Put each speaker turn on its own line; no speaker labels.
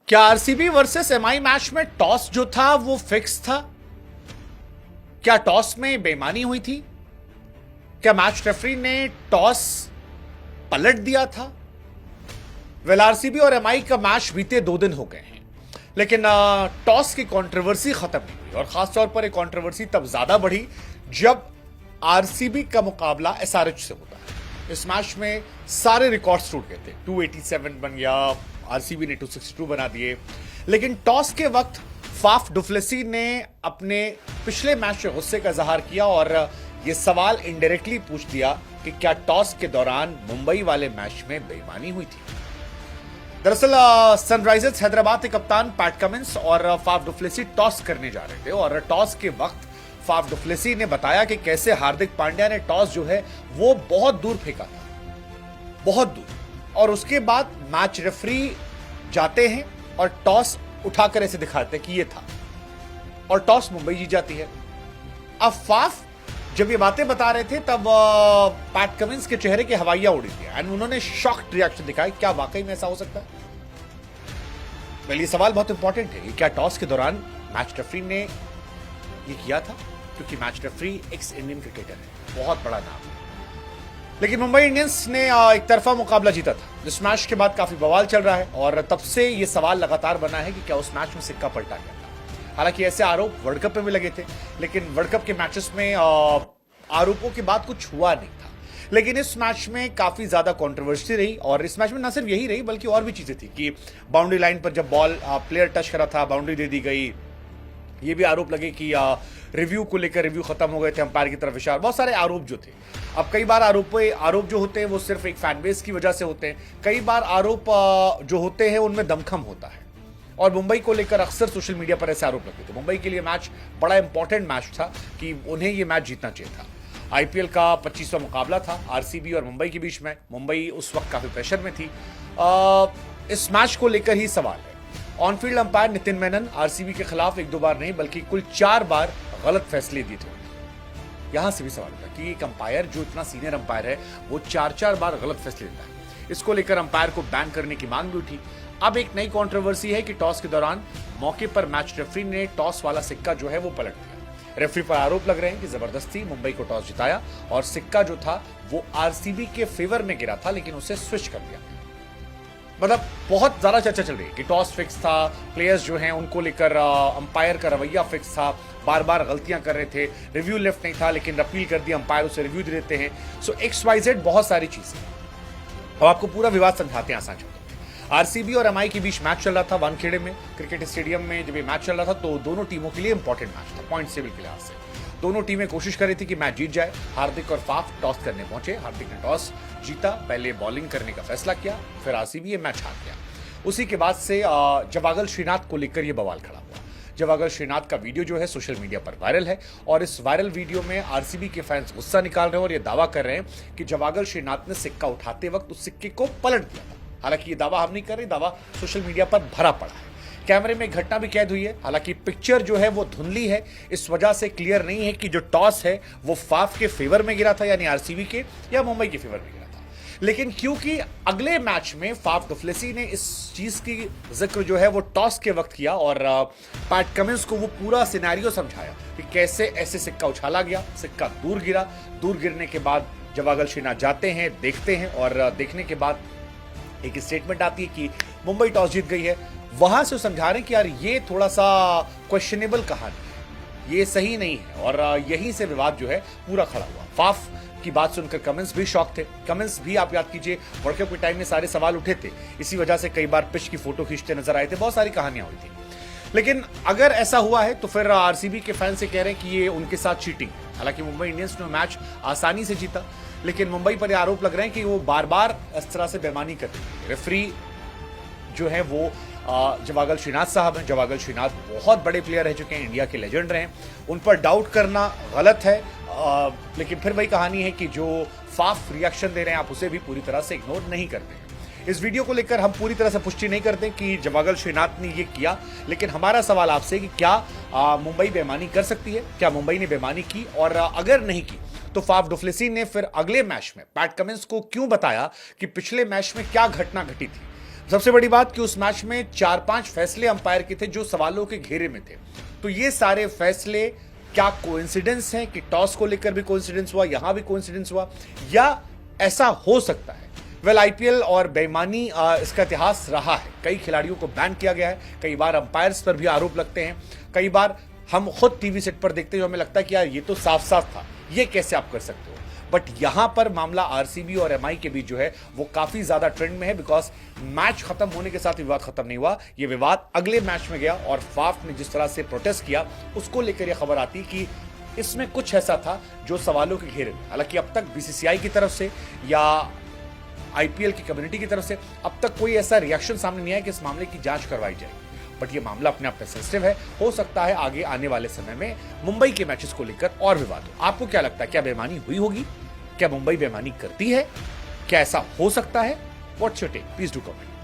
क्या RCB versus MI match में toss जो था वो फिक्स था? क्या टॉस में बेईमानी हुई थी? क्या मैच रेफरी ने टॉस पलट दिया था? वेल, आरसीबी और एमआई का मैच बीते 2 दिन हो गए हैं, लेकिन टॉस की कंट्रोवर्सी खत्म नहीं हुई। और खासतौर पर एक कंट्रोवर्सी तब ज्यादा बढ़ी जब आरसीबी का मुकाबला एसआरएच से होता है। इस मैच में सारे रिकॉर्ड्स टूट गए थे। 287 बन गया, आरसीबी ने 262 बना दिए। लेकिन टॉस के वक्त फाफ डुप्लेसी ने अपने पिछले मैच में गुस्से का इजहार किया और यह सवाल इनडायरेक्टली पूछ दिया कि क्या टॉस के दौरान मुंबई वाले मैच में बेईमानी हुई थी। दरअसल सनराइजर्स हैदराबाद के कप्तान पैट कमिंस और फाफ डुप्लेसी टॉस करने जा रहे थे और टॉस के वक्त फाफ डुप्लेसी ने बताया कि कैसे हार्दिक पांड्या ने टॉस जो है वो बहुत दूर फेंका था, बहुत दूर। और उसके बाद मैच रेफरी जाते हैं और टॉस उठाकर ऐसे दिखाते हैं कि ये था, और टॉस मुंबई जीत जाती है। अब फाफ जब ये बातें बता रहे थे तब पैट कमिंस के चेहरे की हवाइयां उड़ी थी एंड उन्होंने शॉक्ड रिएक्शन दिखाया। क्या वाकई में ऐसा हो सकता है? वेल, ये सवाल बहुत इंपॉर्टेंट है। क्या टॉस के दौरान मैच रेफरी ने ये किया था? क्योंकि match referee x Indian cricketer है, बहुत बड़ा नाम है। लेकिन मुंबई इंडियंस ने एक तरफा मुकाबला जीता था। इस मैच के बाद काफी बवाल चल रहा है और तब से ये सवाल लगातार बना है कि क्या उस मैच में सिक्का पलटा गया था। हालांकि ऐसे आरोप वर्ल्ड कप में भी लगे थे, लेकिन वर्ल्ड कप के मैचेस में आरोपों के बाद कुछ हुआ नहीं था। लेकिन इस मैच में काफी ज्यादा कंट्रोवर्सी रही और इस मैच में न सिर्फ यही रही बल्कि और भी चीजें थी कि बाउंड्री लाइन पर जब बॉल प्लेयर टच करा था, बाउंड्री दे दी गई। ये भी आरोप लगे कि रिव्यू को लेकर रिव्यू खत्म हो गए थे, अंपायर की तरफ इशारा, बहुत सारे आरोप जो थे। अब कई बार आरोप जो होते हैं वो सिर्फ एक फैन बेस की वजह से होते हैं, कई बार आरोप जो होते हैं उनमें दमखम होता है। और मुंबई को लेकर अक्सर सोशल मीडिया पर ऐसे आरोप लगते थे। मुंबई के लिए मैच बड़ा इंपॉर्टेंट मैच था कि उन्हें ये मैच जीतना चाहिए था। आईपीएल का 25वां मुकाबला था आरसीबी और मुंबई के बीच में। मुंबई उस वक्त काफी प्रेशर में थी। इस मैच को लेकर ही सवाल है। On-field umpire Nitin Menon RCB के खिलाफ 1-2 बार नहीं बल्कि कुल 4 बार गलत फैसले दिए थे। यहां से भी सवाल उठा कि एक अंपायर जो इतना सीनियर अंपायर है वो 4-4 बार गलत फैसले देता है। इसको लेकर अंपायर को बैन करने की मांग भी उठी। अब एक नई कंट्रोवर्सी है कि टॉस के दौरान मौके पर मैच रेफरी ने टॉस वाला सिक्का जो है वो पलट दिया। रेफरी पर आरोप लग रहे हैं कि जबरदस्ती मुंबई को टॉस जिताया और सिक्का जो था वो आरसीबी के फेवर में गिरा था, लेकिन उसे स्विच कर दिया। मतलब बहुत ज्यादा चर्चा चल रही है कि टॉस फिक्स था, प्लेयर्स जो हैं उनको लेकर अंपायर का रवैया फिक्स था, बार बार गलतियां कर रहे थे, रिव्यू लेफ्ट नहीं था लेकिन अपील कर दिया, अंपायर उसे रिव्यू दे देते हैं। सो XYZ बहुत सारी चीजें। अब आपको पूरा विवाद समझाते हैं आसान शब्दों में। आरसीबी और एमआई के बीच मैच चल रहा था वानखेड़े में क्रिकेट स्टेडियम में। जब ये मैच चल रहा था तो दोनों टीमों के लिए इंपॉर्टेंट मैच था पॉइंट टेबल के लिहाज से। दोनों टीमें कोशिश कर रही थी कि मैच जीत जाए। हार्दिक और फाफ टॉस करने पहुंचे। हार्दिक ने टॉस जीता, पहले बॉलिंग करने का फैसला किया, फिर आरसीबी ये मैच हार गया। उसी के बाद से जवागल श्रीनाथ को लेकर यह बवाल खड़ा हुआ। जवागल श्रीनाथ का वीडियो जो है सोशल मीडिया पर वायरल है और इस वायरल वीडियो में आरसीबी के फैंस गुस्सा निकाल रहे हैं और यह दावा कर रहे हैं कि जवागल श्रीनाथ ने सिक्का उठाते वक्त उस सिक्के को पलट दिया था। हालांकि ये दावा हम नहीं कर रहे, दावा सोशल मीडिया पर भरा पड़ा है। कैमरे में घटना भी कैद हुई है। हालांकि पिक्चर जो है वो धुंधली है, इस वजह से क्लियर नहीं है कि जो टॉस है वो फाफ के फेवर में गिरा था यानी आरसीबी के, या मुंबई के फेवर में गिरा था। लेकिन क्योंकि अगले मैच में फाफ डुप्लेसी ने इस चीज की जिक्र जो है वो टॉस के वक्त किया और पैट कमिंस को वो पूरा सिनेरियो समझाया कि कैसे ऐसे सिक्का उछाला गया, सिक्का दूर गिरा। दूर गिरने के बाद जवागल श्रीनाथ जाते हैं, देखते हैं और देखने के बाद एक स्टेटमेंट आती है कि मुंबई टॉस जीत गई है। वहां से समझा रहे हैं कि यार ये थोड़ा सा क्वेश्चनेबल कहानी है, ये सही नहीं है, और यहीं से विवाद जो है पूरा खड़ा हुआ। फाफ की बात सुनकर कमिंस भी शॉक थे। कमिंस भी, आप याद कीजिए, वर्ल्ड कप के टाइम में सारे सवाल उठे थे, इसी वजह से कई बार पिच की फोटो खींचते नजर आए थे, बहुत सारी कहानियां हुई थी। लेकिन अगर ऐसा हुआ है तो फिर आरसीबी के फैन से कह रहे हैं कि ये उनके साथ चीटिंग है। हालांकि मुंबई इंडियंस ने मैच आसानी से जीता, लेकिन मुंबई पर आरोप लग रहे हैं कि वो बार बार इस तरह से बेईमानी कर रही है। रेफरी जो है वो जवागल श्रीनाथ साहब हैं। जवागल श्रीनाथ बहुत बड़े प्लेयर रह चुके हैं, इंडिया के लेजेंड रहे हैं, उन पर डाउट करना गलत है। लेकिन फिर वही कहानी है कि जो फाफ रिएक्शन दे रहे हैं आप उसे भी पूरी तरह से इग्नोर नहीं करते हैं। इस वीडियो को लेकर हम पूरी तरह से पुष्टि नहीं करते कि जवागल श्रीनाथ ने ये किया, लेकिन हमारा सवाल आपसे कि क्या मुंबई बेईमानी कर सकती है? क्या मुंबई ने बेईमानी की? और अगर नहीं की तो फाफ डुप्लेसी ने फिर अगले मैच में पैट कमिंस को क्यों बताया कि पिछले मैच में क्या घटना घटी थी? सबसे बड़ी बात कि उस मैच में 4-5 फैसले अंपायर के थे जो सवालों के घेरे में थे। तो ये सारे फैसले क्या कोइंसिडेंस हैं कि टॉस को लेकर भी कोइंसिडेंस हुआ, यहां भी कोइंसिडेंस हुआ, या ऐसा हो सकता है? वेल, आईपीएल और बेईमानी इसका इतिहास रहा है। कई खिलाड़ियों को बैन किया गया है, कई बार अंपायर्स पर भी आरोप लगते हैं, कई बार हम खुद टीवी सेट पर देखते हैं जो हमें लगता है कि यार ये तो साफ साफ था, ये कैसे आप कर सकते हो। बट यहां पर मामला आरसीबी और एमआई के बीच जो है वो काफी ज्यादा ट्रेंड में है, बिकॉज मैच खत्म होने के साथ विवाद खत्म नहीं हुआ, ये विवाद अगले मैच में गया और फाफ ने जिस तरह से प्रोटेस्ट किया उसको लेकर यह खबर आती कि इसमें कुछ ऐसा था जो सवालों के घेरे में। हालांकि अब तक बीसीसीआई की तरफ से या आईपीएल की कम्युनिटी की तरफ से अब तक कोई ऐसा रिएक्शन सामने नहीं आया कि इस मामले की जांच करवाई जाए। बट ये मामला अपने आप में सेंसिटिव है, हो सकता है आगे आने वाले समय में मुंबई के मैचेस को लेकर और विवाद हो। आपको क्या लगता है, क्या बेईमानी हुई होगी? क्या मुंबई बेईमानी करती है? क्या ऐसा हो सकता है? What's your take? Please do comment.